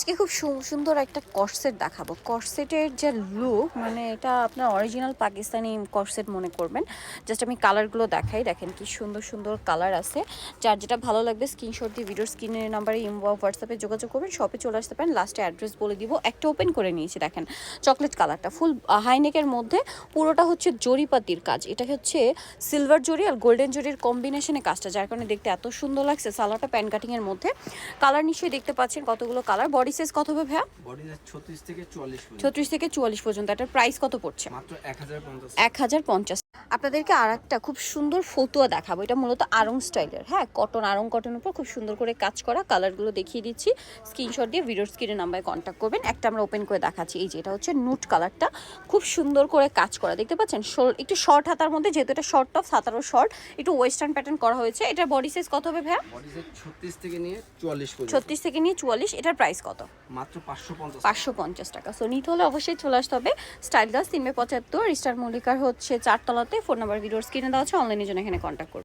আজকে খুব সুন্দর একটা কর্সেট দেখাবো। কর্সেটের যে লুক, মানে এটা আপনার অরিজিনাল পাকিস্তানি কর্সেট মনে করবেন। জাস্ট আমি কালারগুলো দেখাই, দেখেন কি সুন্দর সুন্দর কালার আছে। যার যেটা ভালো লাগবে স্ক্রিনশট দিয়ে ভিডিওর স্ক্রিনের নাম্বারে ইমো হোয়াটসঅ্যাপে যোগাযোগ করবেন। শপে চলে আসতে পারেন, লাস্টে অ্যাড্রেস বলে দিব। একটা ওপেন করে নিয়েছি, দেখেন চকলেট কালারটা ফুল হাইনেকের মধ্যে, পুরোটা হচ্ছে জরিপাতির কাজ। এটা হচ্ছে সিলভার জরি আর গোল্ডেন জরির কম্বিনেশনে কাজটা, যার কারণে দেখতে এত সুন্দর লাগছে। সালোয়ারটা প্যান কাটিংয়ের মধ্যে, কালার নিশ্চয়ই দেখতে পাচ্ছেন কতগুলো কালার। বডি সাইজ কত হবে ভাইয়া? বডি সাইজ 36 থেকে 44 পর্যন্ত। 36 থেকে 44 পর্যন্ত। এটার প্রাইস কত পড়ছে? মাত্র 1050। 1050। আপনাদেরকে আর একটা খুব সুন্দর ফতুয়া দেখাবো। এটা মূলত আড়ং স্টাইলের, হ্যাঁ, কটন আড়ং কটনের উপর খুব সুন্দর করে কাজ করা। কালারগুলো দেখিয়ে দিচ্ছি, স্ক্রিনশট দিয়ে ভিডিওর স্ক্রিনের নাম্বারে কন্ট্যাক্ট করবেন। একটা আমরা ওপেন করে দেখাচ্ছি। এই যে এটা হচ্ছে নুট কালারটা, খুব সুন্দর করে কাজ করা, দেখতে পাচ্ছেন। একটু শর্ট হাতার মধ্যে, যেহেতু এটা শর্ট টপ, হাতারও শর্ট, একটু ওয়েস্টার্ন প্যাটার্ন করা হয়েছে। এটার বডি সাইজ কত হবে ভাইয়া? বডি সাইজ 36 থেকে নিয়ে 44 পর্যন্ত। 36 থেকে নিয়ে 44। এটার প্রাইস কত? মাত্র 550। 550 টাকা। সো নিতে হলে অবশ্যই চলে আসতে হবে স্টাইল গাছ 375 স্টার মল্লিকার হচ্ছে 4 তলাতে। ফোন নাম্বার ভিডিওর স্ক্রিনে দেওয়া আছে, অনলাইনের জন্য এখানে কন্ট্যাক্ট করুন।